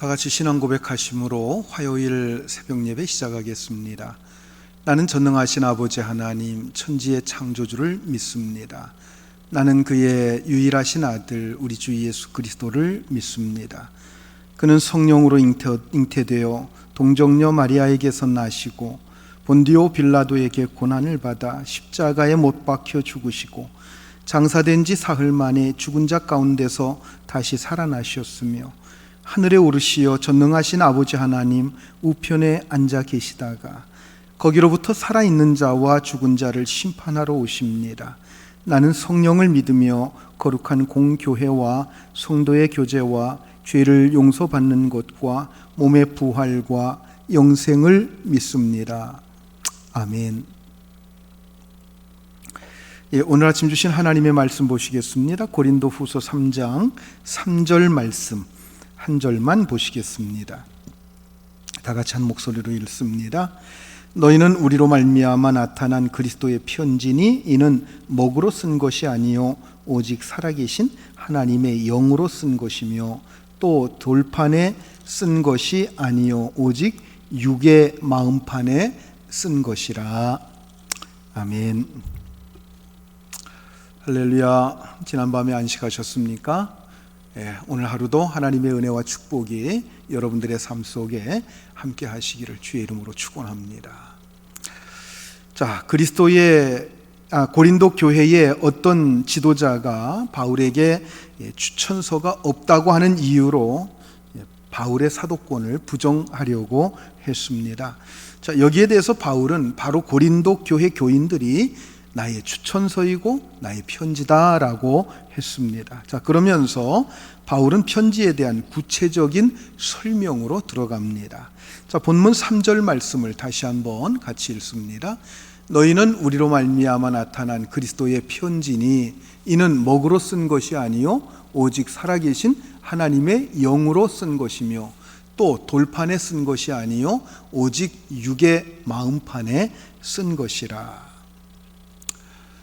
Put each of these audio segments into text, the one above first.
다 같이 신앙 고백하심으로 화요일 새벽 예배 시작하겠습니다. 나는 전능하신 아버지 하나님 천지의 창조주를 믿습니다. 나는 그의 유일하신 아들 우리 주 예수 그리스도를 믿습니다. 그는 성령으로 잉태되어 동정녀 마리아에게서 나시고 본디오 빌라도에게 고난을 받아 십자가에 못 박혀 죽으시고 장사된 지 사흘 만에 죽은 자 가운데서 다시 살아나셨으며 하늘에 오르시어 전능하신 아버지 하나님 우편에 앉아 계시다가 거기로부터 살아있는 자와 죽은 자를 심판하러 오십니다. 나는 성령을 믿으며 거룩한 공교회와 성도의 교제와 죄를 용서받는 것과 몸의 부활과 영생을 믿습니다. 아멘. 오늘 아침 주신 하나님의 말씀 보시겠습니다. 고린도후서 3장 3절 말씀 한 절만 보시겠습니다. 다 같이 한 목소리로 읽습니다. 너희는 우리로 말미암아 나타난 그리스도의 편지니 이는 먹으로 쓴 것이 아니요 오직 살아계신 하나님의 영으로 쓴 것이며 또 돌판에 쓴 것이 아니요 오직 육의 마음판에 쓴 것이라. 아멘. 할렐루야. 지난밤에 안식하셨습니까? 오늘 하루도 하나님의 은혜와 축복이 여러분들의 삶 속에 함께 하시기를 주의 이름으로 축원합니다. 자, 고린도 교회의 어떤 지도자가 바울에게 추천서가 없다고 하는 이유로 바울의 사도권을 부정하려고 했습니다. 자, 여기에 대해서 바울은 바로 고린도 교회 교인들이 나의 추천서이고 나의 편지다라고 했습니다. 자, 그러면서 바울은 편지에 대한 구체적인 설명으로 들어갑니다. 자, 본문 3절 말씀을 다시 한번 같이 읽습니다. 너희는 우리로 말미암아 나타난 그리스도의 편지니 이는 먹으로 쓴 것이 아니요 오직 살아계신 하나님의 영으로 쓴 것이며 또 돌판에 쓴 것이 아니요 오직 육의 마음판에 쓴 것이라.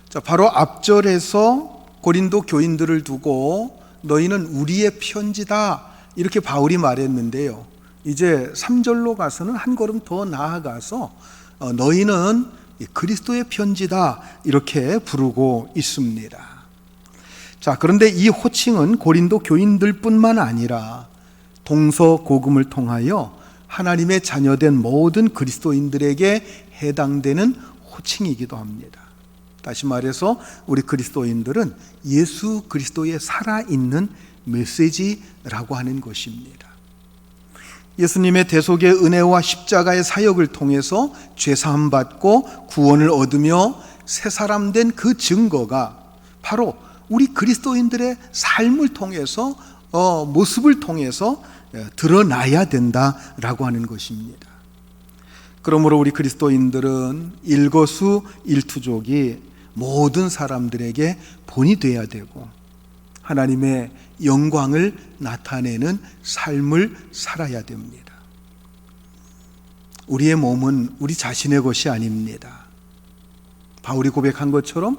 자, 바로 앞절에서 고린도 교인들을 두고 너희는 우리의 편지다 이렇게 바울이 말했는데요, 이제 3절로 가서는 한 걸음 더 나아가서 너희는 그리스도의 편지다 이렇게 부르고 있습니다. 자, 그런데 이 호칭은 고린도 교인들뿐만 아니라 동서고금을 통하여 하나님의 자녀된 모든 그리스도인들에게 해당되는 호칭이기도 합니다. 다시 말해서 우리 그리스도인들은 예수 그리스도의 살아있는 메시지라고 하는 것입니다. 예수님의 대속의 은혜와 십자가의 사역을 통해서 죄사함 받고 구원을 얻으며 새 사람 된 그 증거가 바로 우리 그리스도인들의 삶을 통해서 모습을 통해서 드러나야 된다라고 하는 것입니다. 그러므로 우리 그리스도인들은 일거수일투족이 모든 사람들에게 본이 되어야 되고 하나님의 영광을 나타내는 삶을 살아야 됩니다. 우리의 몸은 우리 자신의 것이 아닙니다. 바울이 고백한 것처럼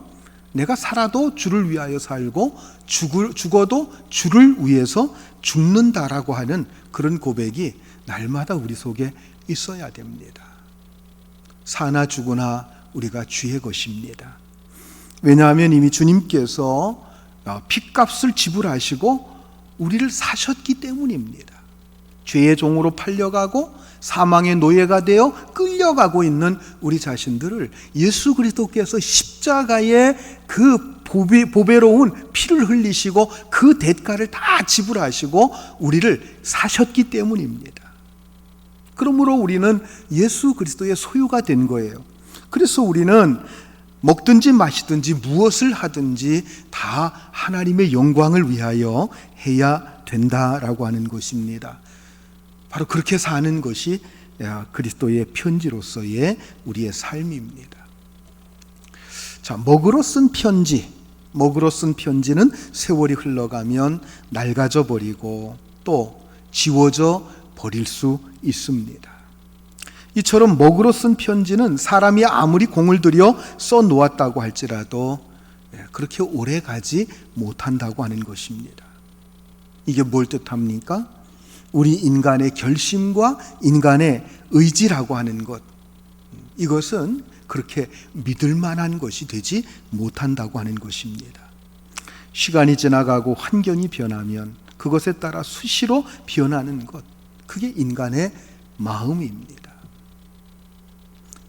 내가 살아도 주를 위하여 살고 죽어도 주를 위해서 죽는다라고 하는 그런 고백이 날마다 우리 속에 있어야 됩니다. 사나 죽으나 우리가 주의 것입니다. 왜냐하면 이미 주님께서 핏값을 지불하시고 우리를 사셨기 때문입니다. 죄의 종으로 팔려가고 사망의 노예가 되어 끌려가고 있는 우리 자신들을 예수 그리스도께서 십자가에 그 보배로운 피를 흘리시고 그 대가를 다 지불하시고 우리를 사셨기 때문입니다. 그러므로 우리는 예수 그리스도의 소유가 된 거예요. 그래서 우리는 먹든지 마시든지 무엇을 하든지 다 하나님의 영광을 위하여 해야 된다라고 하는 것입니다. 바로 그렇게 사는 것이 그리스도의 편지로서의 우리의 삶입니다. 자, 먹으로 쓴 편지는 세월이 흘러가면 낡아져 버리고 또 지워져 버릴 수 있습니다. 이처럼 먹으로 쓴 편지는 사람이 아무리 공을 들여 써 놓았다고 할지라도 그렇게 오래 가지 못한다고 하는 것입니다. 이게 뭘 뜻합니까? 우리 인간의 결심과 인간의 의지라고 하는 것, 이것은 그렇게 믿을 만한 것이 되지 못한다고 하는 것입니다. 시간이 지나가고 환경이 변하면 그것에 따라 수시로 변하는 것, 그게 인간의 마음입니다.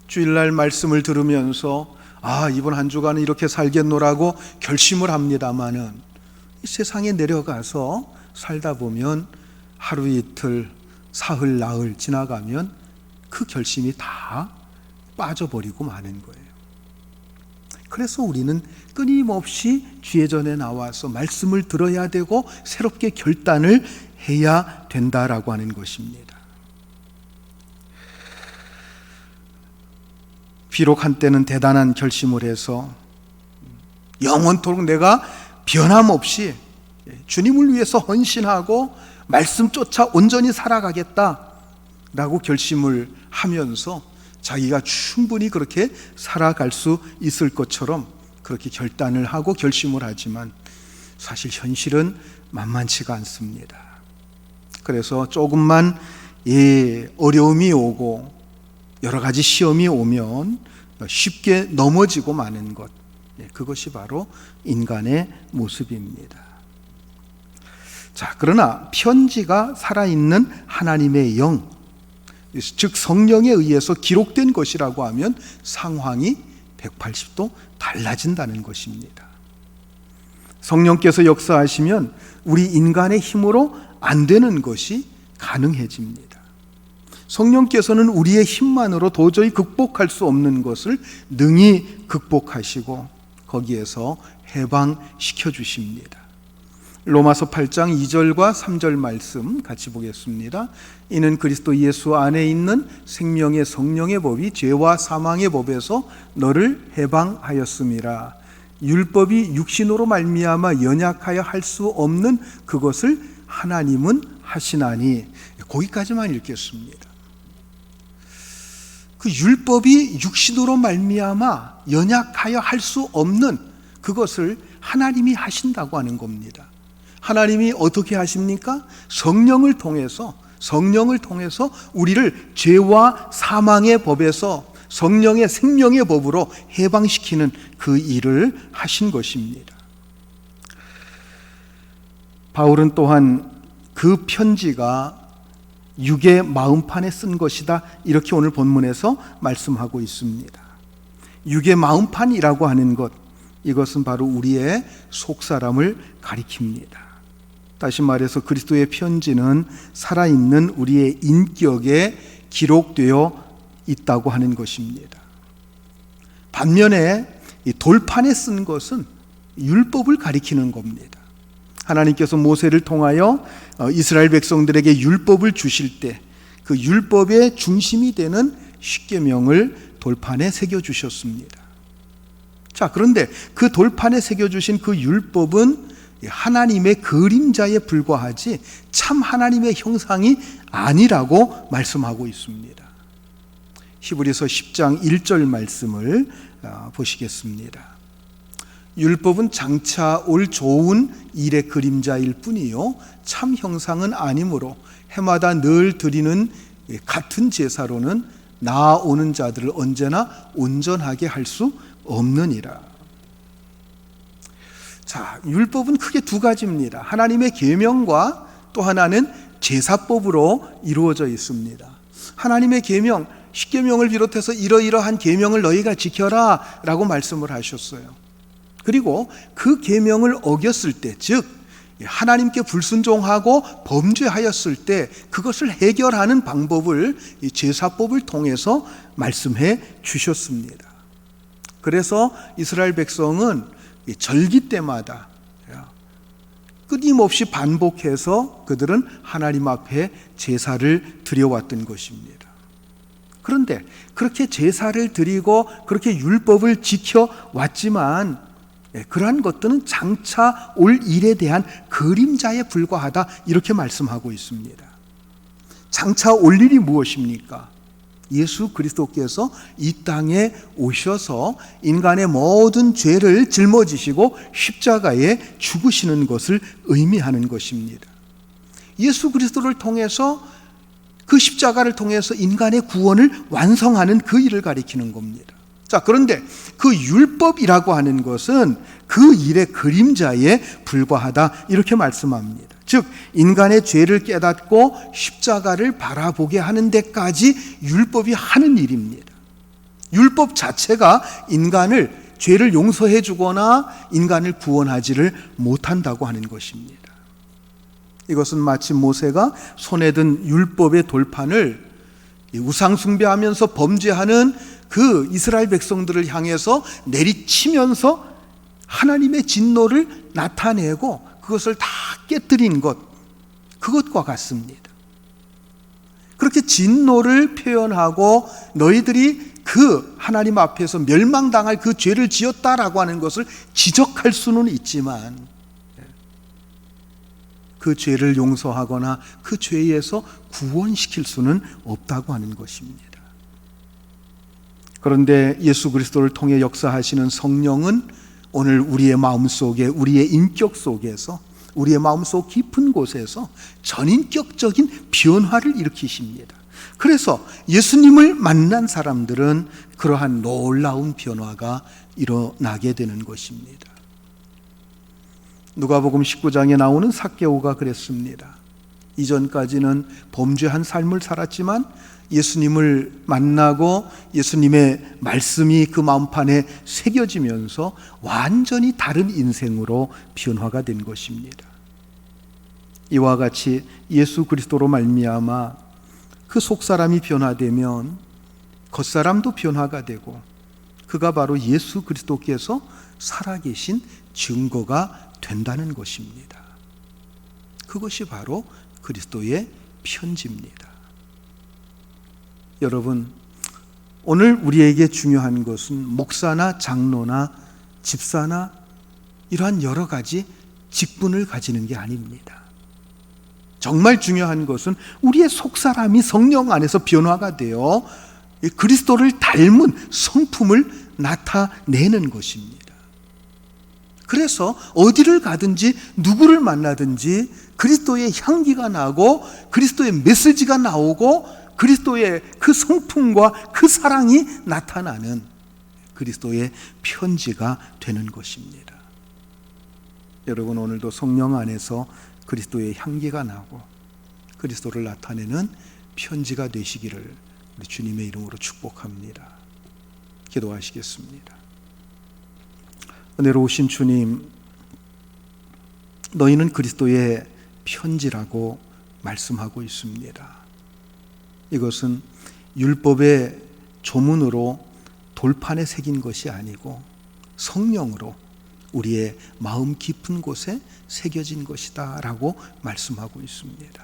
주일날 말씀을 들으면서 이번 한 주간은 이렇게 살겠노라고 결심을 합니다마는 이 세상에 내려가서 살다 보면 하루 이틀, 사흘, 나흘 지나가면 그 결심이 다 빠져버리고 마는 거예요. 그래서 우리는 끊임없이 주의 전에 나와서 말씀을 들어야 되고 새롭게 결단을 해야 된다라고 하는 것입니다. 비록 한때는 대단한 결심을 해서 영원토록 내가 변함없이 주님을 위해서 헌신하고 말씀 쫓아 온전히 살아가겠다라고 결심을 하면서 자기가 충분히 그렇게 살아갈 수 있을 것처럼 그렇게 결단을 하고 결심을 하지만 사실 현실은 만만치가 않습니다. 그래서 조금만 어려움이 오고 여러 가지 시험이 오면 쉽게 넘어지고 마는 것, 그것이 바로 인간의 모습입니다. 자, 그러나 편지가 살아있는 하나님의 영, 즉 성령에 의해서 기록된 것이라고 하면 상황이 180도 달라진다는 것입니다. 성령께서 역사하시면 우리 인간의 힘으로 안 되는 것이 가능해집니다. 성령께서는 우리의 힘만으로 도저히 극복할 수 없는 것을 능히 극복하시고 거기에서 해방시켜 주십니다. 로마서 8장 2절과 3절 말씀 같이 보겠습니다. 이는 그리스도 예수 안에 있는 생명의 성령의 법이 죄와 사망의 법에서 너를 해방하였음이라. 율법이 육신으로 말미암아 연약하여 할 수 없는 그것을 하나님은 하시나니. 거기까지만 읽겠습니다. 그 율법이 육신으로 말미암아 연약하여 할 수 없는 그것을 하나님이 하신다고 하는 겁니다. 하나님이 어떻게 하십니까? 성령을 통해서 우리를 죄와 사망의 법에서 성령의 생명의 법으로 해방시키는 그 일을 하신 것입니다. 바울은 또한 그 편지가 육의 마음판에 쓴 것이다, 이렇게 오늘 본문에서 말씀하고 있습니다. 육의 마음판이라고 하는 것, 이것은 바로 우리의 속사람을 가리킵니다. 다시 말해서 그리스도의 편지는 살아있는 우리의 인격에 기록되어 있다고 하는 것입니다. 반면에 이 돌판에 쓴 것은 율법을 가리키는 겁니다. 하나님께서 모세를 통하여 이스라엘 백성들에게 율법을 주실 때 그 율법의 중심이 되는 십계명을 돌판에 새겨주셨습니다. 자, 그런데 그 돌판에 새겨주신 그 율법은 하나님의 그림자에 불과하지 참 하나님의 형상이 아니라고 말씀하고 있습니다. 히브리서 10장 1절 말씀을 보시겠습니다. 율법은 장차 올 좋은 일의 그림자일 뿐이요 참 형상은 아니므로 해마다 늘 드리는 같은 제사로는 나아오는 자들을 언제나 온전하게 할 수 없느니라. 자, 율법은 크게 두 가지입니다. 하나님의 계명과 또 하나는 제사법으로 이루어져 있습니다. 하나님의 계명, 십계명을 비롯해서 이러이러한 계명을 너희가 지켜라 라고 말씀을 하셨어요. 그리고 그 계명을 어겼을 때, 즉 하나님께 불순종하고 범죄하였을 때 그것을 해결하는 방법을 이 제사법을 통해서 말씀해 주셨습니다. 그래서 이스라엘 백성은 절기 때마다 끊임없이 반복해서 그들은 하나님 앞에 제사를 드려왔던 것입니다. 그런데 그렇게 제사를 드리고 그렇게 율법을 지켜왔지만 그러한 것들은 장차 올 일에 대한 그림자에 불과하다, 이렇게 말씀하고 있습니다. 장차 올 일이 무엇입니까? 예수 그리스도께서 이 땅에 오셔서 인간의 모든 죄를 짊어지시고 십자가에 죽으시는 것을 의미하는 것입니다. 예수 그리스도를 통해서, 그 십자가를 통해서 인간의 구원을 완성하는 그 일을 가리키는 겁니다. 자, 그런데 그 율법이라고 하는 것은 그 일의 그림자에 불과하다, 이렇게 말씀합니다. 즉, 인간의 죄를 깨닫고 십자가를 바라보게 하는 데까지 율법이 하는 일입니다. 율법 자체가 인간을, 죄를 용서해 주거나 인간을 구원하지를 못한다고 하는 것입니다. 이것은 마치 모세가 손에 든 율법의 돌판을 우상 숭배하면서 범죄하는 그 이스라엘 백성들을 향해서 내리치면서 하나님의 진노를 나타내고 그것을 다 깨뜨린 것, 그것과 같습니다. 그렇게 진노를 표현하고 너희들이 그 하나님 앞에서 멸망당할 그 죄를 지었다라고 하는 것을 지적할 수는 있지만 그 죄를 용서하거나 그 죄에서 구원시킬 수는 없다고 하는 것입니다. 그런데 예수 그리스도를 통해 역사하시는 성령은 오늘 우리의 마음속에, 우리의 인격 속에서, 우리의 마음속 깊은 곳에서 전인격적인 변화를 일으키십니다. 그래서 예수님을 만난 사람들은 그러한 놀라운 변화가 일어나게 되는 것입니다. 누가복음 19장에 나오는 삭개오가 그랬습니다. 이전까지는 범죄한 삶을 살았지만 예수님을 만나고 예수님의 말씀이 그 마음판에 새겨지면서 완전히 다른 인생으로 변화가 된 것입니다. 이와 같이 예수 그리스도로 말미암아 그 속사람이 변화되면 겉사람도 변화가 되고, 그가 바로 예수 그리스도께서 살아계신 증거가 된다는 것입니다. 그것이 바로 그리스도의 편지입니다. 여러분, 오늘 우리에게 중요한 것은 목사나 장로나 집사나 이러한 여러 가지 직분을 가지는 게 아닙니다. 정말 중요한 것은 우리의 속사람이 성령 안에서 변화가 되어 그리스도를 닮은 성품을 나타내는 것입니다. 그래서 어디를 가든지 누구를 만나든지 그리스도의 향기가 나고 그리스도의 메시지가 나오고 그리스도의 그 성품과 그 사랑이 나타나는 그리스도의 편지가 되는 것입니다. 여러분, 오늘도 성령 안에서 그리스도의 향기가 나고 그리스도를 나타내는 편지가 되시기를 우리 주님의 이름으로 축복합니다. 기도하시겠습니다. 은혜로우신 주님, 너희는 그리스도의 편지라고 말씀하고 있습니다. 이것은 율법의 조문으로 돌판에 새긴 것이 아니고 성령으로 우리의 마음 깊은 곳에 새겨진 것이다 라고 말씀하고 있습니다.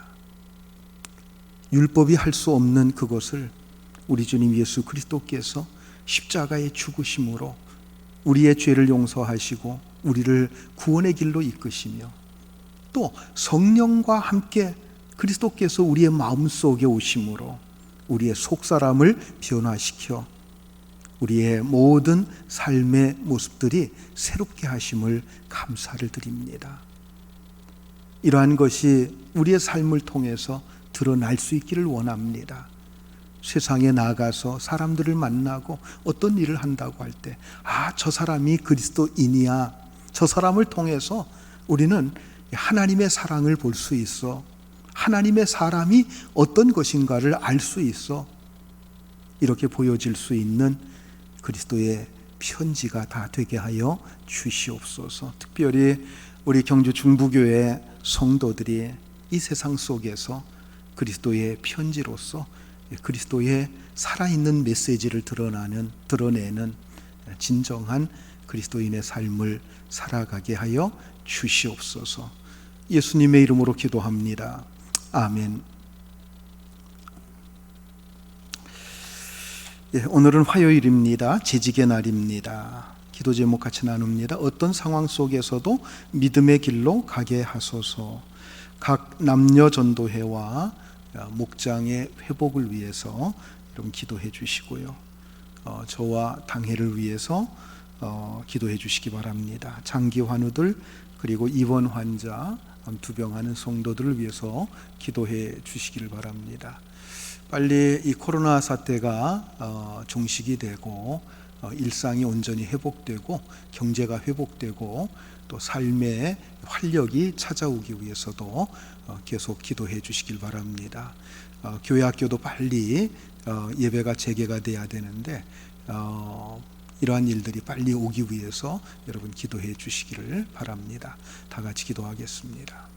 율법이 할 수 없는 그것을 우리 주님 예수 그리스도께서 십자가의 죽으심으로 우리의 죄를 용서하시고 우리를 구원의 길로 이끄시며 또 성령과 함께 그리스도께서 우리의 마음속에 오심으로 우리의 속사람을 변화시켜 우리의 모든 삶의 모습들이 새롭게 하심을 감사를 드립니다. 이러한 것이 우리의 삶을 통해서 드러날 수 있기를 원합니다. 세상에 나가서 사람들을 만나고 어떤 일을 한다고 할 때, 저 사람이 그리스도인이야. 저 사람을 통해서 우리는 하나님의 사랑을 볼 수 있어. 하나님의 사람이 어떤 것인가를 알 수 있어. 이렇게 보여질 수 있는 그리스도의 편지가 다 되게 하여 주시옵소서. 특별히 우리 경주 중부교회 성도들이 이 세상 속에서 그리스도의 편지로서 그리스도의 살아있는 메시지를 드러내는 진정한 그리스도인의 삶을 살아가게 하여 주시옵소서. 예수님의 이름으로 기도합니다. 아멘. 오늘은 화요일입니다. 재직의 날입니다. 기도 제목 같이 나눕니다. 어떤 상황 속에서도 믿음의 길로 가게 하소서. 각 남녀 전도회와 목장의 회복을 위해서 여러분 기도해 주시고요. 저와 당회를 위해서 기도해 주시기 바랍니다. 장기 환우들 그리고 입원 환자 암투병하는 성도들을 위해서 기도해 주시기를 바랍니다. 빨리 이 코로나 사태가 종식이 되고 일상이 온전히 회복되고 경제가 회복되고 또 삶의 활력이 찾아오기 위해서도 계속 기도해 주시길 바랍니다. 교회 학교도 빨리 예배가 재개가 돼야 되는데 이러한 일들이 빨리 오기 위해서 여러분 기도해 주시기를 바랍니다. 다 같이 기도하겠습니다.